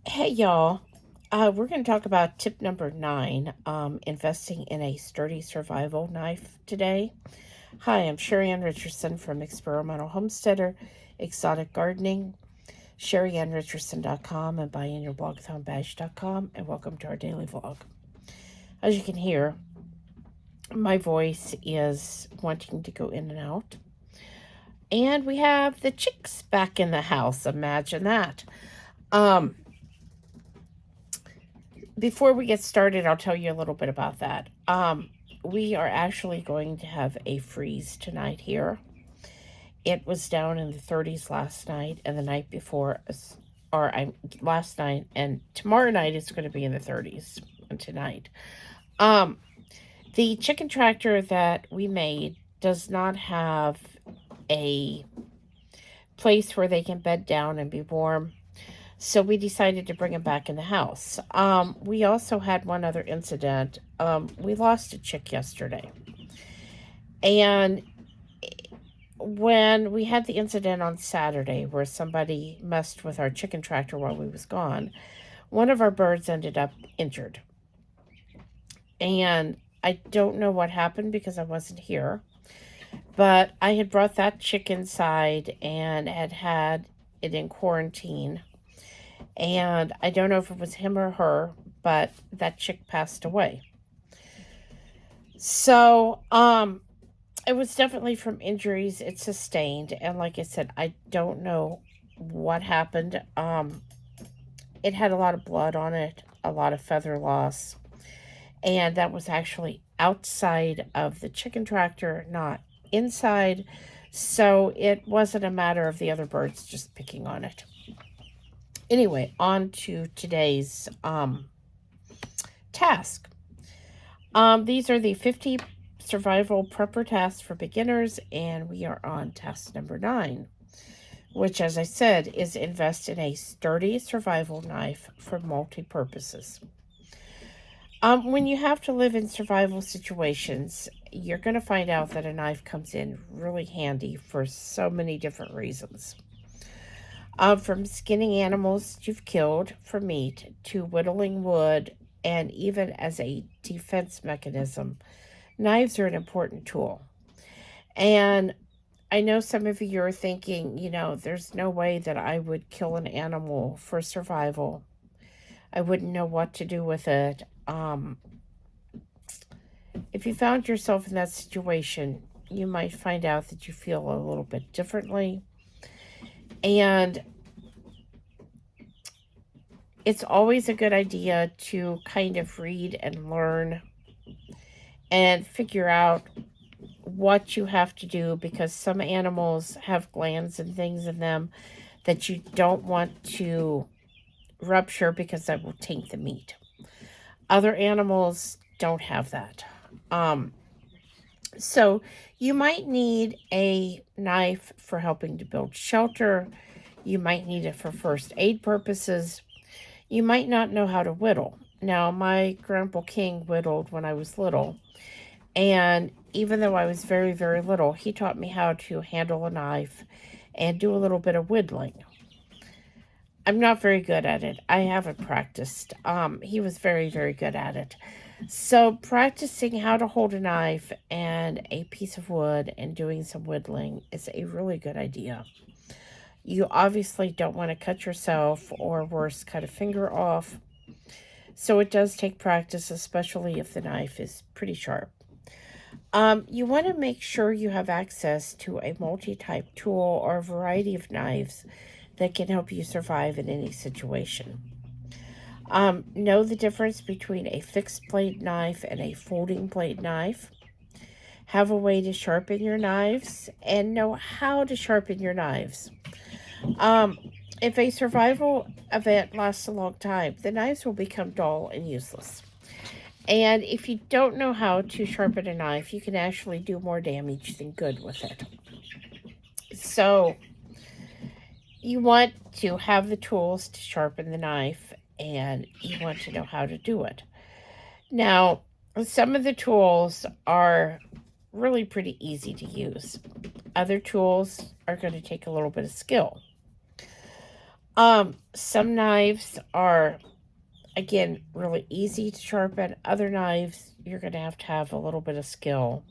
Hey y'all, we're going to talk about tip number 9, investing in a sturdy survival knife today. Hi, I'm Sheri Richardson from Experimental Homesteader Exotic Gardening, SheriAnnRicherson.com and buyinyourblogthonbash.com, and welcome to our daily vlog. As you can hear, my voice is wanting to go in and out. And we have the chicks back in the house. Imagine that. Um, Before we get started, I'll tell you a little bit about that. We are actually going to have a freeze tonight here. It was down in the 30s last night and the night before, last night, and tomorrow night it's going to be in the 30s and tonight. The chicken tractor that we made does not have a place where they can bed down and be warm. So we decided to bring him back in the house. We also had one other incident. We lost a chick yesterday. And when we had the incident on Saturday where somebody messed with our chicken tractor while we was gone, one of our birds ended up injured. And I don't know what happened because I wasn't here. But I had brought that chick inside and had it in quarantine. And I don't know if it was him or her, but that chick passed away. So, it was definitely from injuries it sustained. And like I said, I don't know what happened. It had a lot of blood on it, a lot of feather loss. And that was actually outside of the chicken tractor, not inside. So it wasn't a matter of the other birds just picking on it. Anyway, on to today's task. These are the 50 survival prepper tasks for beginners, and we are on task number 9, which, as I said, is invest in a sturdy survival knife for multi-purposes. When you have to live in survival situations, you're going to find out that a knife comes in really handy for so many different reasons. From skinning animals you've killed for meat to whittling wood, and even as a defense mechanism, knives are an important tool. And I know some of you are thinking, there's no way that I would kill an animal for survival. I wouldn't know what to do with it. If you found yourself in that situation, you might find out that you feel a little bit differently. And it's always a good idea to kind of read and learn and figure out what you have to do, because some animals have glands and things in them that you don't want to rupture because that will taint the meat. Other animals don't have that. So you might need a knife for helping to build shelter. You might need it for first aid purposes. You might not know how to whittle. Now, my Grandpa King whittled when I was little, and even though I was very, very little, he taught me how to handle a knife and do a little bit of whittling. I'm not very good at it. I haven't practiced. He was very, very good at it. So practicing how to hold a knife and a piece of wood and doing some whittling is a really good idea. You obviously don't want to cut yourself, or worse, cut a finger off. So it does take practice, especially if the knife is pretty sharp. You want to make sure you have access to a multi-type tool or a variety of knives that can help you survive in any situation. Know the difference between a fixed blade knife and a folding blade knife. Have a way to sharpen your knives and know how to sharpen your knives. If a survival event lasts a long time, the knives will become dull and useless. And if you don't know how to sharpen a knife, you can actually do more damage than good with it. So you want to have the tools to sharpen the knife, and you want to know how to do it. Now, some of the tools are really pretty easy to use. Other tools are going to take a little bit of skill. Some knives are, again, really easy to sharpen. Other knives, you're going to have a little bit of skill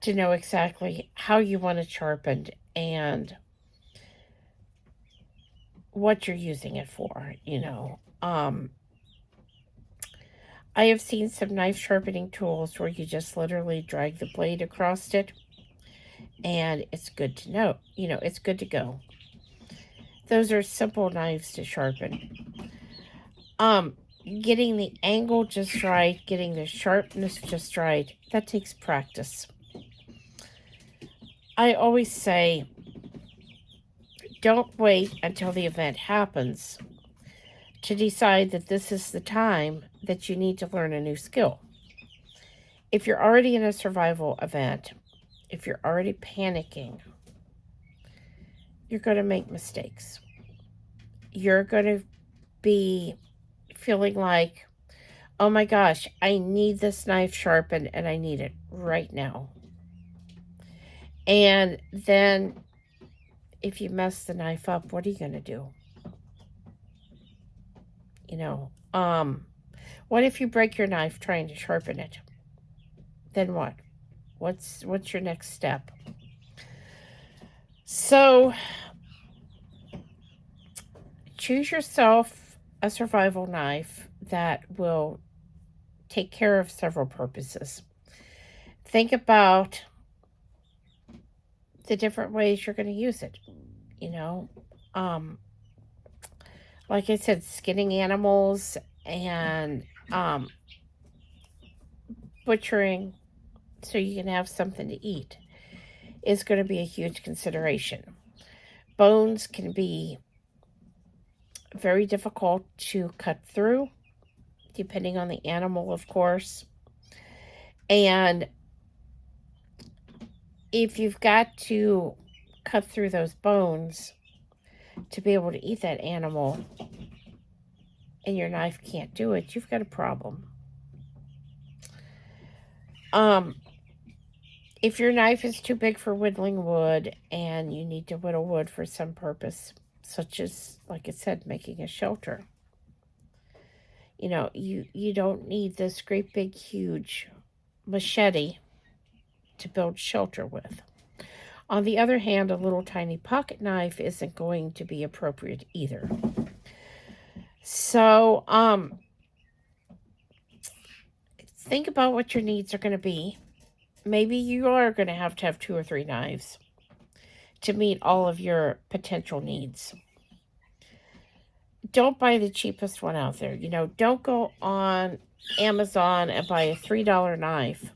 to know exactly how you want it sharpened and what you're using it for. I have seen some knife sharpening tools where you just literally drag the blade across it and it's good to know. It's good to go. Those are simple knives to sharpen. Getting the angle just right, getting the sharpness just right, that takes practice. I always say, don't wait until the event happens to decide that this is the time that you need to learn a new skill. If you're already in a survival event, if you're already panicking, you're going to make mistakes. You're going to be feeling like, oh my gosh, I need this knife sharpened and I need it right now. And then if you mess the knife up, what are you going to do? What if you break your knife trying to sharpen it? Then what? What's your next step? So choose yourself a survival knife that will take care of several purposes. Think about the different ways you're going to use it. Like I said, skinning animals and butchering so you can have something to eat is going to be a huge consideration. Bones can be very difficult to cut through, depending on the animal, of course. And if you've got to cut through those bones to be able to eat that animal and your knife can't do it, you've got a problem. If your knife is too big for whittling wood and you need to whittle wood for some purpose, such as, like I said, making a shelter, you don't need this great big huge machete to build shelter with. On the other hand, a little tiny pocket knife isn't going to be appropriate either. So, think about what your needs are going to be. Maybe you are going to have 2 or 3 knives to meet all of your potential needs. Don't buy the cheapest one out there. Don't go on Amazon and buy a $3 knife.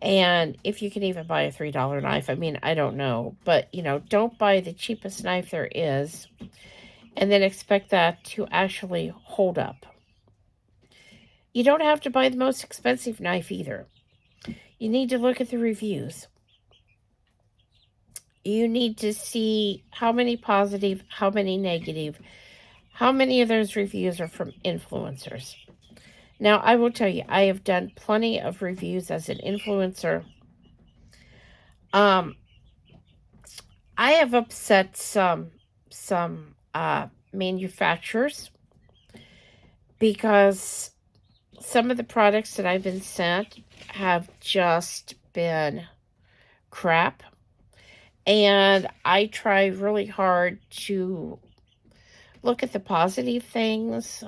And if you can even buy a $3 knife, I don't know. But, don't buy the cheapest knife there is and then expect that to actually hold up. You don't have to buy the most expensive knife either. You need to look at the reviews. You need to see how many positive, how many negative, how many of those reviews are from influencers. Now, I will tell you, I have done plenty of reviews as an influencer. I have upset some manufacturers because some of the products that I've been sent have just been crap. And I try really hard to look at the positive things.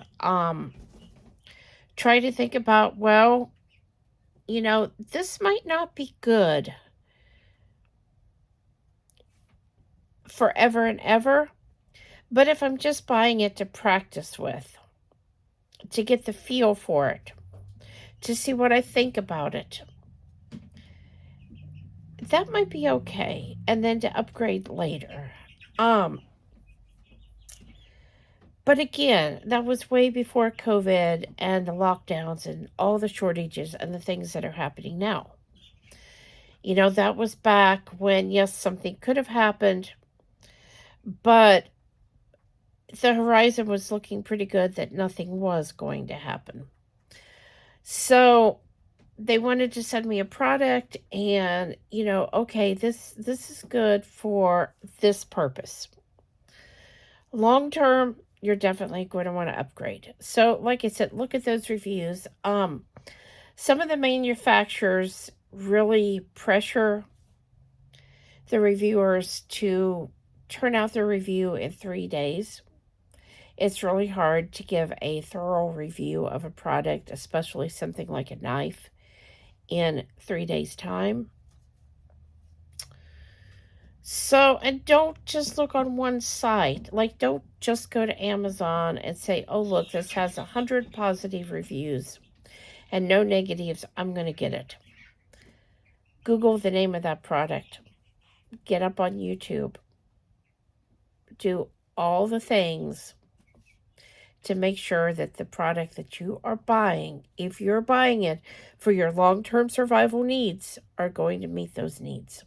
Try to think about, well, this might not be good forever and ever. But if I'm just buying it to practice with, to get the feel for it, to see what I think about it, that might be okay. And then to upgrade later. But again, that was way before COVID and the lockdowns and all the shortages and the things that are happening now. That was back when, yes, something could have happened, but the horizon was looking pretty good that nothing was going to happen. So they wanted to send me a product and, okay, this is good for this purpose. Long term, you're definitely going to want to upgrade. So, like I said, look at those reviews. Some of the manufacturers really pressure the reviewers to turn out their review in 3 days. It's really hard to give a thorough review of a product, especially something like a knife, in 3 days' time. So, and don't just look on one site. Like, don't just go to Amazon and say, oh, look, this has 100 positive reviews and no negatives. I'm going to get it. Google the name of that product. Get up on YouTube. Do all the things to make sure that the product that you are buying, if you're buying it for your long-term survival needs, are going to meet those needs.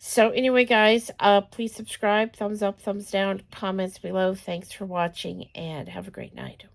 So anyway, guys, please subscribe, thumbs up, thumbs down, comments below. Thanks for watching, and have a great night.